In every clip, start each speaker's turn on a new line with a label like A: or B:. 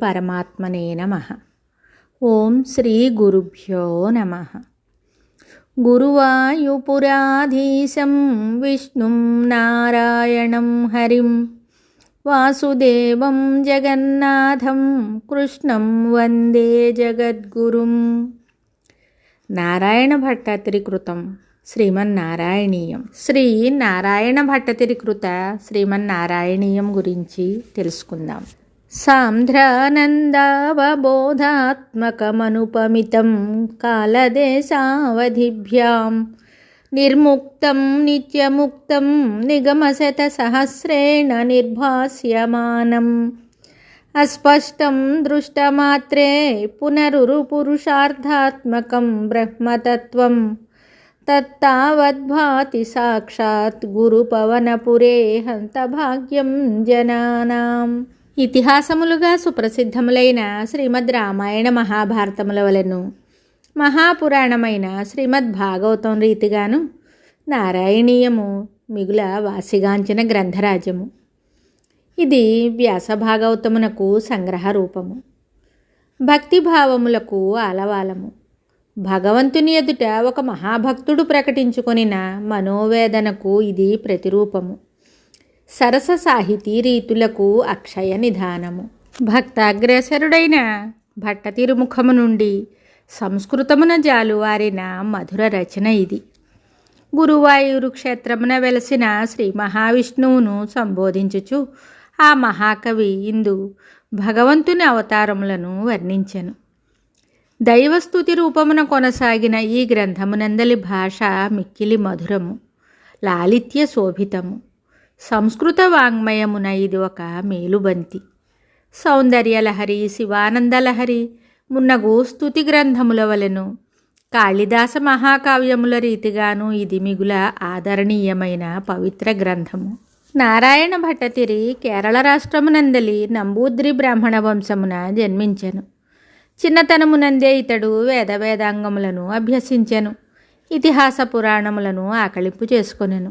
A: పరమాత్మనే నమః. ఓం శ్రీ గురుభ్యో నమః. గురువాయూపురాధీశం విష్ణుం నారాయణం హరిం వాసుదేవం జగన్నాథం కృష్ణం వందే జగద్గురుం. నారాయణ భట్టాత్రి కృతం శ్రీమన్నారాయణీయం. శ్రీ నారాయణ భట్టతిరి కృత శ్రీమన్నారాయణీయం గురించి తెలుసుకుందాం. సాంద్రానందావబోధాత్మకమనుపమితం కాలదేశావధిభ్యాం నిర్ముక్తం నిత్యముక్తం నిగమశతసహస్రేణ నిర్భాస్యమానం అస్పష్టం దృష్టమాత్రే పునరురుపురుషార్థాత్మకం బ్రహ్మతత్వం తత్తావద్భాతి సాక్షాత్ గురుపవనపురే హంతభాగ్యం జనానాం. ఇతిహాసములుగా సుప్రసిద్ధములైన శ్రీమద్ రామాయణ మహాభారతముల వలెను మహాపురాణమైన శ్రీమద్ భాగవతం రీతిగాను నారాయణీయము మిగుల వాసిగాంచిన గ్రంథరాజము. ఇది వ్యాస భాగవతమునకు సంగ్రహ రూపము, భక్తిభావములకు ఆలవాలము. భగవంతుని ఎదుట ఒక మహాభక్తుడు ప్రకటించుకొనిన మనోవేదనకు ఇది ప్రతిరూపము. సరస సాహితీ రీతులకు అక్షయ నిధానము. భక్తాగ్రేసరుడైన భట్ట తిరుముఖము నుండి సంస్కృతమున జాలువారిన మధుర రచన ఇది. గురువాయూరు క్షేత్రమున వెలసిన శ్రీ మహావిష్ణువును సంబోధించుచు ఆ మహాకవి ఇందు భగవంతుని అవతారములను వర్ణించెను. దైవస్తుతి రూపమున కొనసాగిన ఈ గ్రంథమునందలి భాష మిక్కిలి మధురము, లాలిత్య శోభితము. సంస్కృత వాంగ్మయమున ఇది ఒక మేలుబంతి. సౌందర్యలహరి, శివానందలహరి మున్నగు స్తుతి గ్రంథముల వలెను కాళిదాస మహాకావ్యముల రీతిగాను ఇది మిగుల ఆదరణీయమైన పవిత్ర గ్రంథము. నారాయణ భట్టతిరి కేరళ రాష్ట్రమునందలి నంబూద్రి బ్రాహ్మణ వంశమున జన్మించెను. చిన్నతనమునందే ఇతడు వేదాంగములను అభ్యసించెను. ఇతిహాస పురాణములను ఆకళింపు చేసుకొనెను.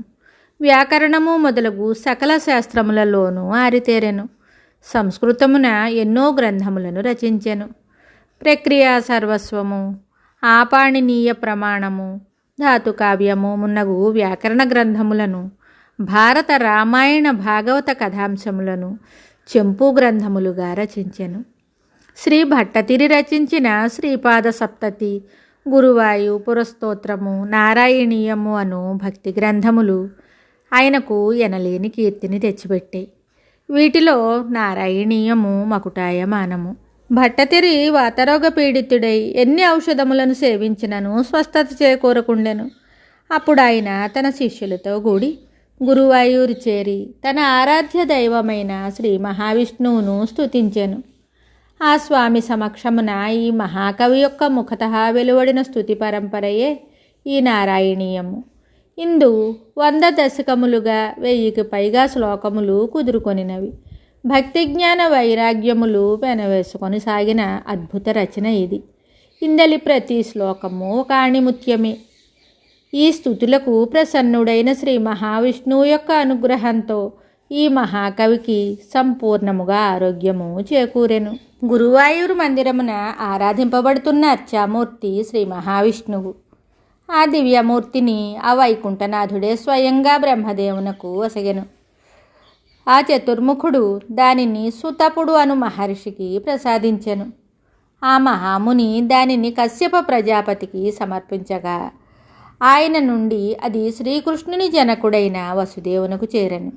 A: వ్యాకరణము మొదలగు సకల శాస్త్రములలోనూ ఆరితేరెను. సంస్కృతమున ఎన్నో గ్రంథములను రచించెను. ప్రక్రియా సర్వస్వము, ఆపాణినీయ ప్రమాణము, ధాతుకావ్యము మున్నగు వ్యాకరణ గ్రంథములను, భారత రామాయణ భాగవత కథాంశములను చెంపు గ్రంథములుగా రచించెను. శ్రీ భట్టతిరి రచించిన శ్రీపాద సప్తతి, గురువాయు పురస్తోత్రము, నారాయణీయము అను భక్తి గ్రంథములు ఆయనకు ఎనలేని కీర్తిని తెచ్చిపెట్టాయి. వీటిలో నారాయణీయము మకుటాయమానము. భట్టతిరి వాతరోగ పీడితుడై ఎన్ని ఔషధములను సేవించినను స్వస్థత చేకూరకుండెను. అప్పుడు ఆయన తన శిష్యులతో కూడి గురువాయూరు చేరి తన ఆరాధ్య దైవమైన శ్రీ మహావిష్ణువును స్తుతించెను. ఆ స్వామి సమక్షమున ఈ మహాకవి యొక్క ముఖతః వెలువడిన స్తుతి పరంపరయే ఈ నారాయణీయము. ఇందు 100 దశకములుగా 1000కి పైగా శ్లోకములు కుదురుకొనినవి. భక్తి జ్ఞాన వైరాగ్యములు పెనవేసుకొని సాగిన అద్భుత రచన ఇది. ఇందలి ప్రతి శ్లోకము ఒక ఆణిముత్యమే. ఈ స్తుతులకు ప్రసన్నుడైన శ్రీ మహావిష్ణువు యొక్క అనుగ్రహంతో ఈ మహాకవికి సంపూర్ణముగా ఆరోగ్యము చేకూరెను. గురువాయూరు మందిరమున ఆరాధింపబడుతున్న అర్చామూర్తి శ్రీ మహావిష్ణువు. ఆ దివ్యమూర్తిని ఆ వైకుంఠనాథుడే స్వయంగా బ్రహ్మదేవునకు వసగెను. ఆ చతుర్ముఖుడు దానిని సుతపుడు అను మహర్షికి ప్రసాదించెను. ఆ మహాముని దానిని కశ్యప ప్రజాపతికి సమర్పించగా ఆయన నుండి అది శ్రీకృష్ణుని జనకుడైన వసుదేవునకు చేరెను.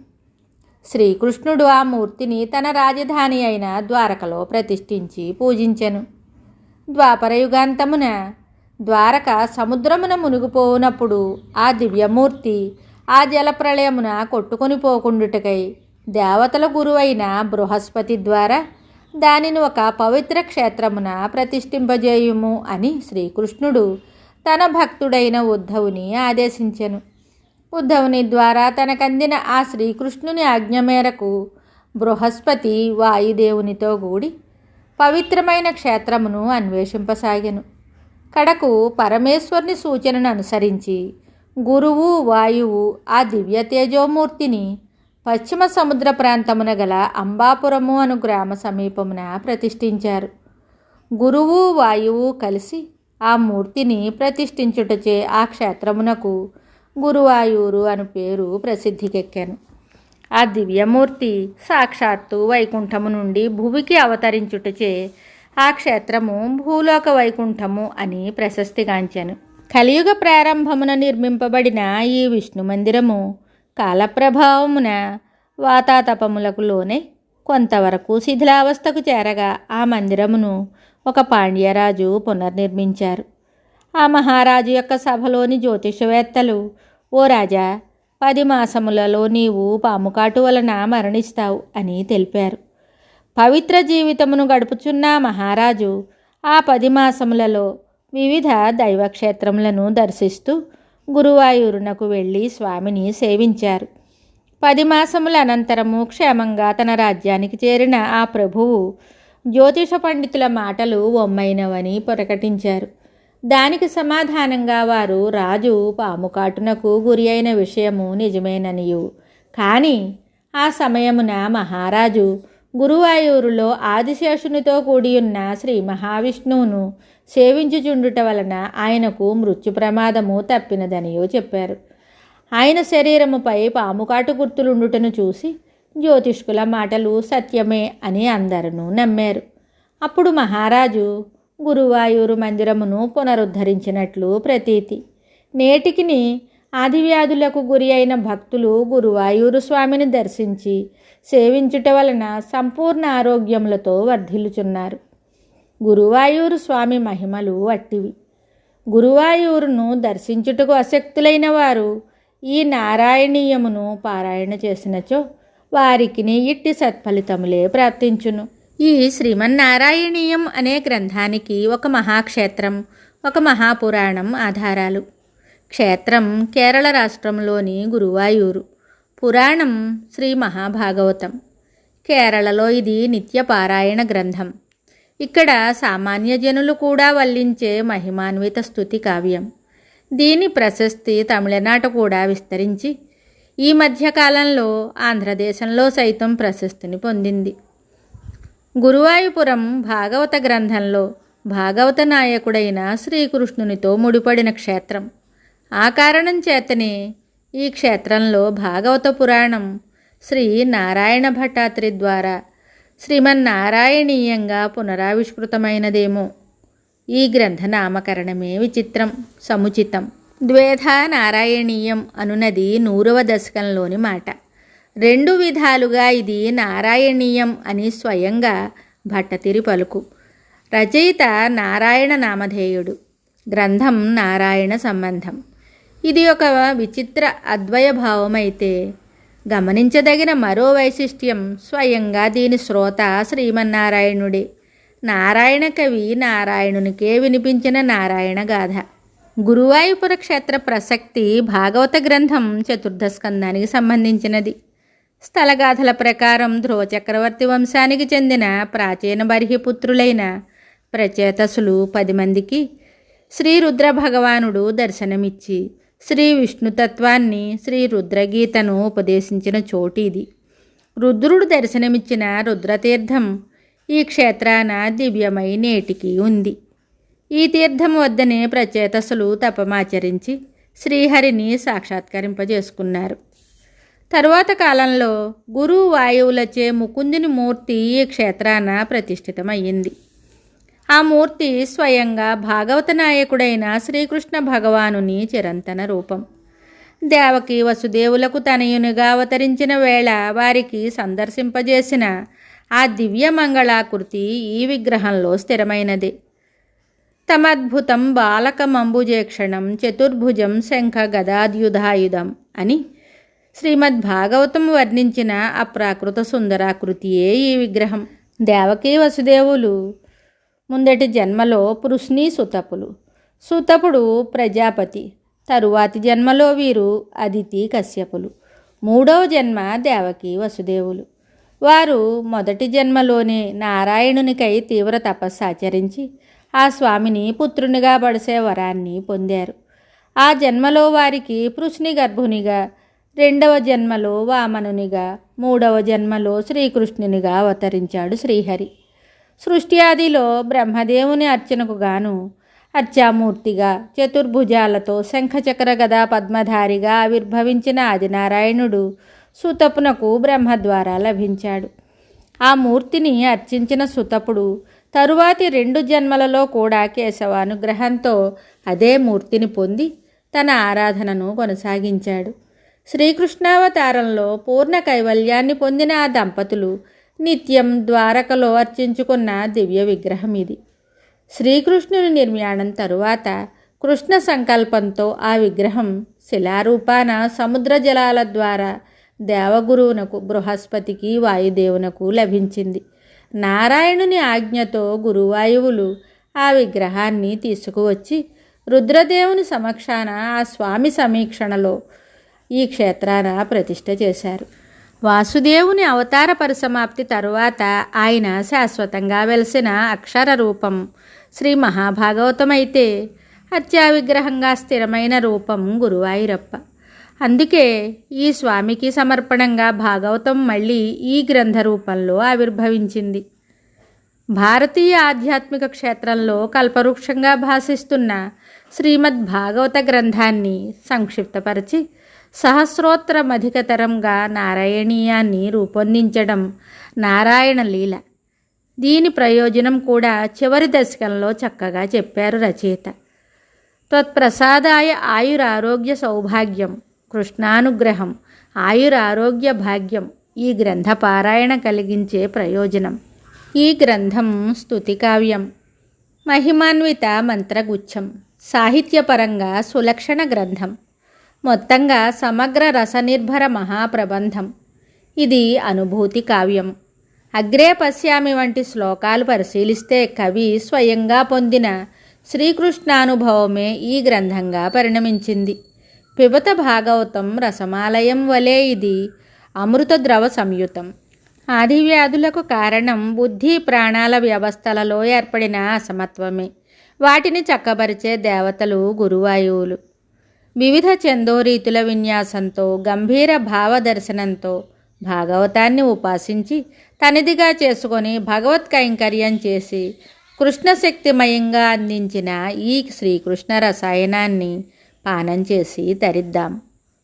A: శ్రీకృష్ణుడు ఆ మూర్తిని తన రాజధాని అయిన ద్వారకలో ప్రతిష్ఠించి పూజించెను. ద్వాపరయుగాంతమున ద్వారక సముద్రమున మునిగిపోవునప్పుడు ఆ దివ్యమూర్తి ఆ జలప్రళయమున కొట్టుకొని పోకుండుటకై దేవతల గురువైన బృహస్పతి ద్వారా దానిని ఒక పవిత్ర క్షేత్రమున ప్రతిష్ఠింపజేయుము అని శ్రీకృష్ణుడు తన భక్తుడైన ఉద్ధవుని ఆదేశించెను. ఉద్ధవుని ద్వారా తనకందిన ఆ శ్రీకృష్ణుని ఆజ్ఞ మేరకు బృహస్పతి వాయుదేవునితో కూడి పవిత్రమైన క్షేత్రమును అన్వేషింపసాగెను. కడకు పరమేశ్వరుని సూచనను అనుసరించి గురువు వాయువు ఆ దివ్య తేజోమూర్తిని పశ్చిమ సముద్ర ప్రాంతమున గల అంబాపురము అను గ్రామ సమీపమున ప్రతిష్ఠించారు. గురువు వాయువు కలిసి ఆ మూర్తిని ప్రతిష్ఠించుటచే ఆ క్షేత్రమునకు గురువాయూరు అను పేరు ప్రసిద్ధికెక్కాను. ఆ దివ్యమూర్తి సాక్షాత్తు వైకుంఠము నుండి భువికి అవతరించుటచే ఆ క్షేత్రము భూలోక వైకుంఠము అని ప్రశస్తిగాంచాను. కలియుగ ప్రారంభమున నిర్మింపబడిన ఈ విష్ణు మందిరము కాలప్రభావమున వాతాతపములకు లోనై కొంతవరకు శిథిలావస్థకు చేరగా ఆ మందిరమును ఒక పాండ్యరాజు పునర్నిర్మించారు. ఆ మహారాజు యొక్క సభలోని జ్యోతిషవేత్తలు, ఓ రాజా, 10 మాసములలో నీవు పాముకాటు వలన మరణిస్తావు అని తెలిపారు. పవిత్ర జీవితమును గడుపుచున్న మహారాజు ఆ 10 మాసములలో వివిధ దైవక్షేత్రములను దర్శిస్తూ గురువాయూరునకు వెళ్ళి స్వామిని సేవించారు. 10 మాసముల అనంతరము క్షేమంగా తన రాజ్యానికి చేరిన ఆ ప్రభువు జ్యోతిష పండితుల మాటలు ఒమ్మైనవని ప్రకటించారు. దానికి సమాధానంగా వారు రాజు పాముకాటునకు గురి అయిన విషయము నిజమేననియు, కానీ ఆ సమయమున మహారాజు గురువాయూరులో ఆదిశేషునితో కూడియున్న శ్రీ మహావిష్ణువును సేవించుచుండుట వలన ఆయనకు మృత్యు ప్రమాదము తప్పినదనియో చెప్పారు. ఆయన శరీరముపై పాముకాటు గుర్తులుండుటను చూసి జ్యోతిష్కుల మాటలు సత్యమే అని అందరూ నమ్మారు. అప్పుడు మహారాజు గురువాయూరు మందిరమును పునరుద్ధరించినట్లు ప్రతీతి. నేటికిని ఆదివ్యాధులకు గురి అయిన భక్తులు గురువాయూరు స్వామిని దర్శించి సేవించుట వలన సంపూర్ణ ఆరోగ్యములతో వర్ధిల్లుచున్నారు. గురువాయూరు స్వామి మహిమలు అట్టివి. గురువాయూరును దర్శించుటకు అశక్తులైన వారు ఈ నారాయణీయమును పారాయణ చేసినచో వారికిని ఇట్టి సత్ఫలితములే ప్రాప్తించును. ఈ శ్రీమన్నారాయణీయం అనే గ్రంథానికి ఒక మహాక్షేత్రం, ఒక మహాపురాణం ఆధారాలు. క్షేత్రం కేరళ రాష్ట్రంలోని గురువాయూరు, పురాణం శ్రీ మహాభాగవతం. కేరళలో ఇది నిత్య పారాయణ గ్రంథం. ఇక్కడ సామాన్య జనులు కూడా వల్లించే మహిమాన్విత స్తుతి కావ్యం. దీని ప్రశస్తి తమిళనాట కూడా విస్తరించి ఈ మధ్యకాలంలో ఆంధ్రదేశంలో సైతం ప్రశస్తిని పొందింది. గురువాయూపురం భాగవత గ్రంథంలో భాగవత నాయకుడైన శ్రీకృష్ణునితో ముడిపడిన క్షేత్రం. ఆ కారణం చేతనే ఈ క్షేత్రంలో భాగవత పురాణం శ్రీ నారాయణ భట్టాత్రి ద్వారా శ్రీమన్నారాయణీయంగా పునరావిష్కృతమైనదేమో. ఈ గ్రంథ నామకరణమే విచిత్రం, సముచితం. ద్వేధ నారాయణీయం అనునది 100వ దశకంలోని మాట. 2 విధాలుగా ఇది నారాయణీయం అని స్వయంగా భట్టతిరి పలుకు. రచయిత నారాయణ నామధేయుడు, గ్రంథం నారాయణ సంబంధం. ఇది ఒక విచిత్ర అద్వయభావమైతే గమనించదగిన మరో వైశిష్ట్యం స్వయంగా దీని శ్రోత శ్రీమన్నారాయణుడే. నారాయణ కవి నారాయణునికే వినిపించిన నారాయణ గాథ. గురువాయూపుర క్షేత్ర ప్రసక్తి భాగవత గ్రంథం 4వ స్కందానికి సంబంధించినది. స్థలగాథల ప్రకారం ధ్రువ చక్రవర్తి వంశానికి చెందిన ప్రాచీన బర్హిపుత్రులైన ప్రచేతసులు 10 మందికి శ్రీ రుద్ర భగవానుడు దర్శనమిచ్చి శ్రీ విష్ణుతత్వాన్ని, శ్రీ రుద్రగీతను ఉపదేశించిన చోటు ఇది. రుద్రుడు దర్శనమిచ్చిన రుద్రతీర్థం ఈ క్షేత్రాన దివ్యమై నేటికి ఉంది. ఈ తీర్థం వద్దనే ప్రచేతసులు తపమాచరించి శ్రీహరిని సాక్షాత్కరింపజేసుకున్నారు. తరువాత కాలంలో గురు వాయువులచే ముకుందుని మూర్తి ఈ క్షేత్రాన ప్రతిష్ఠితమయ్యింది. ఆ మూర్తి స్వయంగా భాగవత నాయకుడైన శ్రీకృష్ణ భగవానుని చిరంతన రూపం. దేవకి వసుదేవులకు తనయునిగా అవతరించిన వేళ వారికి సందర్శింపజేసిన ఆ దివ్య మంగళాకృతి ఈ విగ్రహంలో స్థిరమైనది. తమద్భుతం బాలకమంబుజేక్షణం చతుర్భుజం శంఖ గదాద్యుధాయుధం అని శ్రీమద్భాగవతం వర్ణించిన అప్రాకృత సుందరాకృతియే ఈ విగ్రహం. దేవకీ వసుదేవులు ముందటి జన్మలో పృశ్ని సుతపులు, సుతపుడు ప్రజాపతి, తరువాతి జన్మలో వీరు అదితి కశ్యపులు, 3వ జన్మ దేవకీ వసుదేవులు. వారు మొదటి జన్మలోనే నారాయణునికై తీవ్ర తపస్సు ఆచరించి ఆ స్వామిని పుత్రునిగా పడిసే వరాన్ని పొందారు. ఆ జన్మలో వారికి పృశ్ని గర్భునిగా రెండవ జన్మలో వామనునిగా, మూడవ జన్మలో శ్రీకృష్ణునిగా అవతరించాడు శ్రీహరి. సృష్టి ఆదిలో బ్రహ్మదేవుని అర్చనకు గాను అర్చామూర్తిగా, చతుర్భుజాలతో శంఖచక్ర గదా పద్మధారిగా ఆవిర్భవించిన ఆదినారాయణుడు సుతపునకు బ్రహ్మ ద్వారా లభించాడు. ఆ మూర్తిని అర్చించిన సుతపుడు తరువాతి 2 జన్మలలో కూడా కేశవానుగ్రహంతో అదే మూర్తిని పొంది తన ఆరాధనను కొనసాగించాడు. శ్రీకృష్ణావతారంలో పూర్ణ కైవల్యాన్ని పొందిన ఆ దంపతులు నిత్యం ద్వారకలో అర్చించుకున్న దివ్య విగ్రహం ఇది. శ్రీకృష్ణుని నిర్యాణం తరువాత కృష్ణ సంకల్పంతో ఆ విగ్రహం శిలారూపాన సముద్ర జలాల ద్వారా దేవగురువునకు బృహస్పతికి వాయుదేవునకు లభించింది. నారాయణుని ఆజ్ఞతో గురువాయువులు ఆ విగ్రహాన్ని తీసుకువచ్చి రుద్రదేవుని సమక్షాన ఆ స్వామి సమీక్షణలో ఈ క్షేత్రాన ప్రతిష్ఠ చేశారు. వాసుదేవుని అవతార పరిసమాప్తి తరువాత ఆయన శాశ్వతంగా వెలిసిన అక్షర రూపం శ్రీ మహాభాగవతమైతే హత్యా విగ్రహంగా స్థిరమైన రూపం గురువాయూరప్ప. అందుకే ఈ స్వామికి సమర్పణంగా భాగవతం మళ్ళీ ఈ గ్రంథ రూపంలో ఆవిర్భవించింది. భారతీయ ఆధ్యాత్మిక క్షేత్రంలో కల్పవృక్షంగా భాసిస్తున్న శ్రీమద్ భాగవత గ్రంథాన్ని సంక్షిప్తపరిచి సహస్రోత్తరమధికతరంగా నారాయణీయాన్ని రూపొందించడం నారాయణ లీల. దీని ప్రయోజనం కూడా చివరి దశకంలో చక్కగా చెప్పారు రచయిత. త్వత్ప్రసాదాయ ఆయురారోగ్య సౌభాగ్యం, కృష్ణానుగ్రహం ఆయురారోగ్య భాగ్యం ఈ గ్రంథ పారాయణ కలిగించే ప్రయోజనం. ఈ గ్రంథం స్తుతికావ్యం, మహిమాన్విత మంత్రగుచ్ఛం, సాహిత్యపరంగా సులక్షణ గ్రంథం, మొత్తంగా సమగ్ర రసనిర్భర మహాప్రబంధం. ఇది అనుభూతి కావ్యం. అగ్రే పశ్యామి వంటి శ్లోకాలు పరిశీలిస్తే కవి స్వయంగా పొందిన శ్రీకృష్ణానుభవమే ఈ గ్రంథంగా పరిణమించింది. పిబత భాగవతం రసమాలయం వలె ఇది అమృత ద్రవ సంయుతం. ఆదివ్యాధులకు కారణం బుద్ధి ప్రాణాల వ్యవస్థలలో ఏర్పడిన అసమత్వమే. వాటిని చక్కబరిచే దేవతలు గురువాయువులు. వివిధ చందోరీతుల విన్యాసంతో గంభీర భావదర్శనంతో భాగవతాన్ని ఉపాసించి తనిదిగా చేసుకొని భగవత్ కైంకర్యం చేసి కృష్ణశక్తిమయంగా అందించిన ఈ శ్రీకృష్ణ రసాయనాన్ని పానం చేసి తరిద్దాం.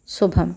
A: శుభం.